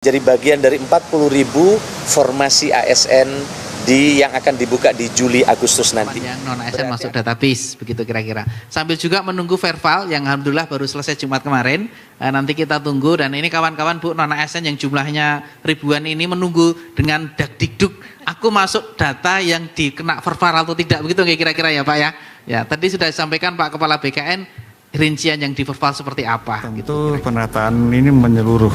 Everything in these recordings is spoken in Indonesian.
Jadi bagian dari 40.000 formasi ASN yang akan dibuka di Juli Agustus nanti. Yang non ASN masuk database, begitu kira-kira. Sambil juga menunggu verbal yang alhamdulillah baru selesai Jumat kemarin. Nanti kita tunggu, dan ini kawan-kawan Bu non ASN yang jumlahnya ribuan ini menunggu dengan dagdikduk. Aku masuk data yang dikena verbal atau tidak, begitu kira-kira ya Pak ya. Ya, tadi sudah disampaikan Pak Kepala BKN rincian yang di verbal seperti apa. Tentu gitu, penataan ini menyeluruh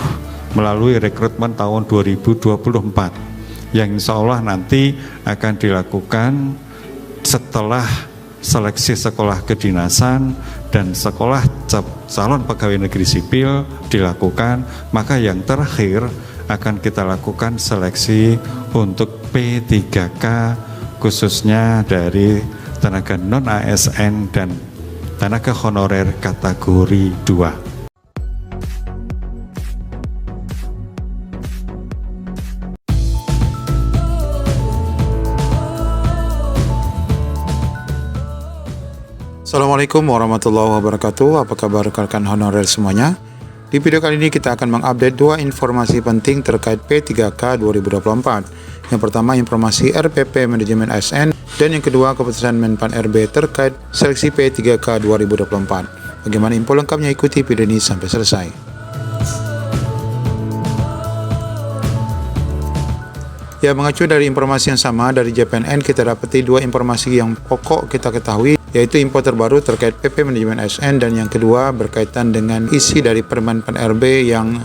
melalui rekrutmen tahun 2024 yang insya Allah nanti akan dilakukan setelah seleksi sekolah kedinasan dan sekolah calon pegawai negeri sipil dilakukan, maka yang terakhir akan kita lakukan seleksi untuk P3K khususnya dari tenaga non ASN dan tenaga honorer kategori 2. Assalamualaikum warahmatullahi wabarakatuh. Apa kabar rekan honorer semuanya? Di video kali ini kita akan mengupdate dua informasi penting terkait P3K 2024. Yang pertama informasi RPP Manajemen ASN, dan yang kedua keputusan Menpan RB terkait seleksi P3K 2024. Bagaimana info lengkapnya, ikuti video ini sampai selesai. Ya, mengacu dari informasi yang sama dari JPNN, kita dapati dua informasi yang pokok kita ketahui, yaitu info terbaru terkait PP Manajemen ASN, dan yang kedua berkaitan dengan isi dari Permen Pan RB yang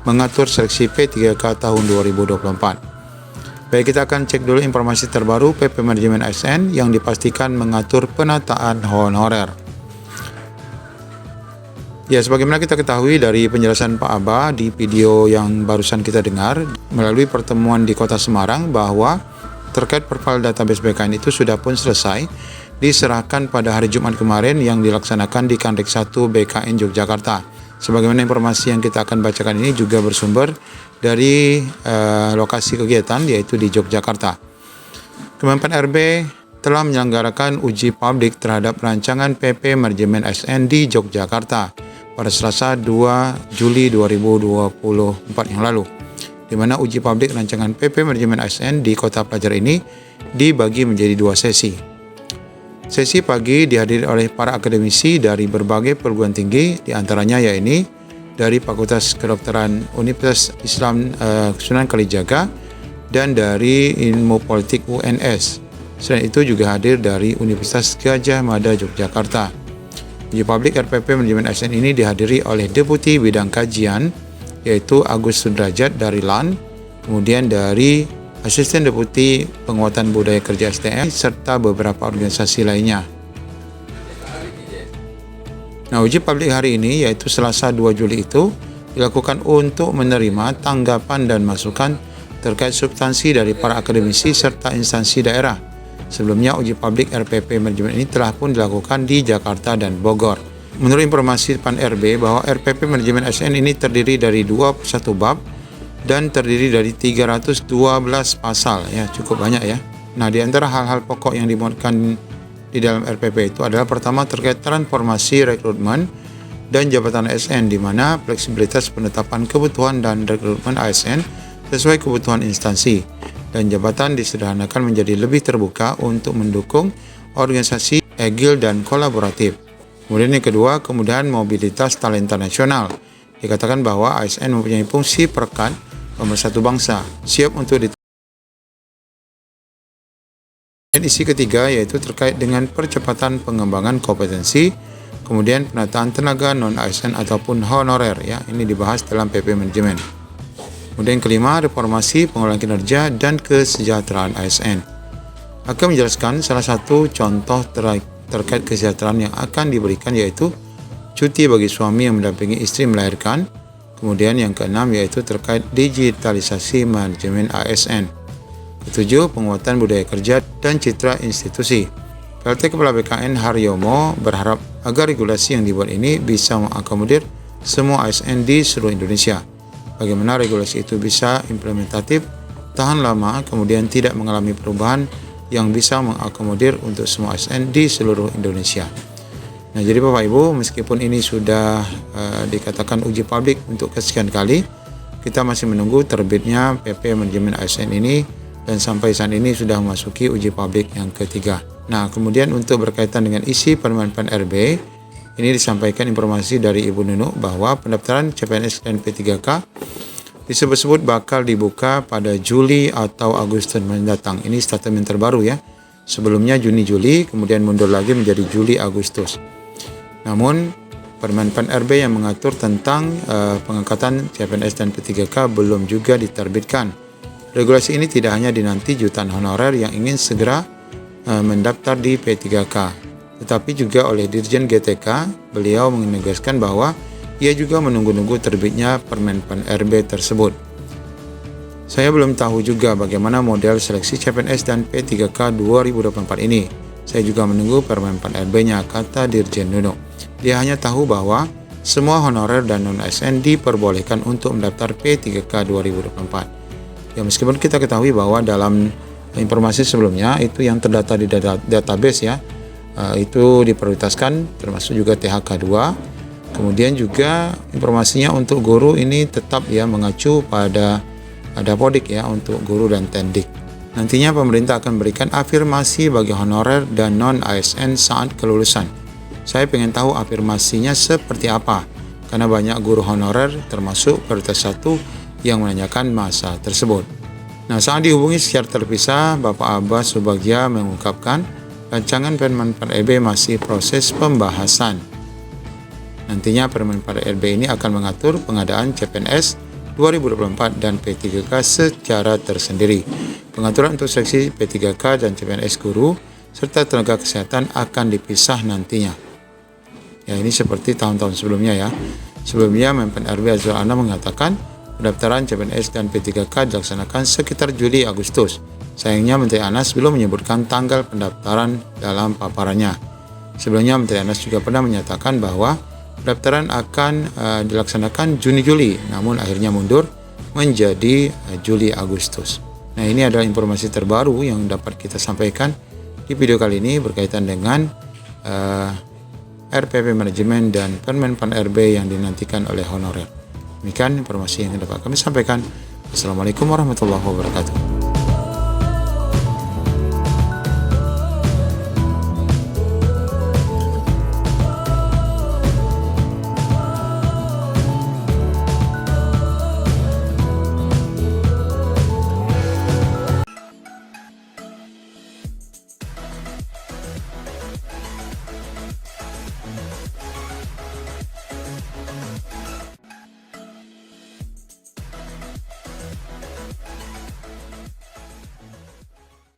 mengatur seleksi P3K tahun 2024. Baik, kita akan cek dulu informasi terbaru PP Manajemen ASN yang dipastikan mengatur penataan honorer. Ya, sebagaimana kita ketahui dari penjelasan Pak Aba di video yang barusan kita dengar melalui pertemuan di Kota Semarang, bahwa terkait profil database BKN itu sudah pun selesai diserahkan pada hari Jumat kemarin yang dilaksanakan di Kandik 1 BKN Yogyakarta. Sebagaimana informasi yang kita akan bacakan ini juga bersumber dari lokasi kegiatan, yaitu di Yogyakarta. Kemenpan RB telah menyelenggarakan uji publik terhadap rancangan PP Manajemen ASN di Yogyakarta pada Selasa 2 Juli 2024 yang lalu, di mana uji publik rancangan PP Manajemen ASN di Kota Pelajar ini dibagi menjadi dua sesi. Sesi pagi dihadiri oleh para akademisi dari berbagai perguruan tinggi, diantaranya yaitu dari Fakultas Kedokteran Universitas Islam Sunan Kalijaga dan dari Ilmu Politik UNS. Selain itu juga hadir dari Universitas Gadjah Mada Yogyakarta. Uji publik RPP Manajemen ASN ini dihadiri oleh Deputi Bidang Kajian, yaitu Agus Sudrajat dari LAN, kemudian dari Asisten Deputi Penguatan Budaya Kerja SDM, serta beberapa organisasi lainnya. Nah, uji publik hari ini, yaitu Selasa 2 Juli itu, dilakukan untuk menerima tanggapan dan masukan terkait substansi dari para akademisi serta instansi daerah. Sebelumnya, uji publik RPP Manajemen ini telah pun dilakukan di Jakarta dan Bogor. Menurut informasi Pan RB, bahwa RPP Manajemen ASN ini terdiri dari 21 bab dan terdiri dari 312 pasal, ya cukup banyak ya. Nah, di antara hal-hal pokok yang dimuatkan di dalam RPP itu adalah pertama terkait transformasi rekrutmen dan jabatan ASN, di mana fleksibilitas penetapan kebutuhan dan rekrutmen ASN sesuai kebutuhan instansi, dan jabatan disederhanakan menjadi lebih terbuka untuk mendukung organisasi agil dan kolaboratif. Kemudian yang kedua, kemudahan mobilitas talenta nasional. Dikatakan bahwa ASN mempunyai fungsi perekat pemersatu bangsa, siap untuk dan isi ketiga yaitu terkait dengan percepatan pengembangan kompetensi, kemudian penataan tenaga non ASN ataupun honorer, ya ini dibahas dalam PP Manajemen. Kemudian kelima, reformasi pengelolaan kinerja dan kesejahteraan ASN. Akan menjelaskan salah satu contoh terkait kesejahteraan yang akan diberikan, yaitu cuti bagi suami yang mendampingi istri melahirkan. Kemudian yang keenam yaitu terkait digitalisasi manajemen ASN. Ketujuh, penguatan budaya kerja dan citra institusi. PLT Kepala BKN Haryomo berharap agar regulasi yang dibuat ini bisa mengakomodir semua ASN di seluruh Indonesia. Bagaimana regulasi itu bisa implementatif, tahan lama, kemudian tidak mengalami perubahan yang bisa mengakomodir untuk semua ASN di seluruh Indonesia. Nah, jadi Bapak Ibu, meskipun ini sudah dikatakan uji publik untuk kesekian kali, kita masih menunggu terbitnya PP Manajemen ASN ini, dan sampai saat ini sudah memasuki uji publik yang ketiga. Nah, kemudian untuk berkaitan dengan isi Permen-Pan RB, ini disampaikan informasi dari Ibu Nunuk bahwa pendaftaran CPNS dan P3K disebut-sebut bakal dibuka pada Juli atau Agustus mendatang. Ini statement terbaru ya. Sebelumnya Juni-Juli, kemudian mundur lagi menjadi Juli-Agustus. Namun, Permen-Pan RB yang mengatur tentang pengangkatan CPNS dan P3K belum juga diterbitkan. Regulasi ini tidak hanya dinanti jutaan honorer yang ingin segera mendaftar di P3K, tetapi juga oleh Dirjen GTK. Beliau menegaskan bahwa ia juga menunggu-nunggu terbitnya Permen-Pan RB tersebut. Saya belum tahu juga bagaimana model seleksi CPNS dan P3K 2024 ini. Saya juga menunggu Permen-Pan RB-nya, kata Dirjen Nunuk. Dia hanya tahu bahwa semua honorer dan non-ASN diperbolehkan untuk mendaftar P3K 2024. Ya, meskipun kita ketahui bahwa dalam informasi sebelumnya itu yang terdata di database ya, itu diprioritaskan, termasuk juga THK 2. Kemudian juga informasinya untuk guru ini tetap ya mengacu pada Dapodik ya untuk guru dan tendik. Nantinya pemerintah akan berikan afirmasi bagi honorer dan non-ASN saat kelulusan. Saya pengen tahu afirmasinya seperti apa, karena banyak guru honorer termasuk prioritas 1 yang menanyakan masa tersebut. Nah, saat dihubungi secara terpisah, Bapak Abbas Subagja mengungkapkan rancangan Permen-Pan RB masih proses pembahasan. Nantinya Permen-Pan RB ini akan mengatur pengadaan CPNS 2024 dan P3K secara tersendiri. Pengaturan untuk seksi P3K dan CPNS guru serta tenaga kesehatan akan dipisah nantinya. Ya, ini seperti tahun-tahun sebelumnya ya. Sebelumnya Menpan RB Azrul Anam mengatakan pendaftaran CPNS dan P3K dilaksanakan sekitar Juli-Agustus. Sayangnya Menteri Anas belum menyebutkan tanggal pendaftaran dalam paparannya. Sebelumnya Menteri Anas juga pernah menyatakan bahwa pendaftaran akan dilaksanakan Juni-Juli, namun akhirnya mundur menjadi Juli-Agustus. Nah, ini adalah informasi terbaru yang dapat kita sampaikan di video kali ini berkaitan dengan RPP Manajemen dan Permen-Pan RB yang dinantikan oleh honorer. Demikian informasi yang dapat kami sampaikan. Assalamualaikum warahmatullahi wabarakatuh.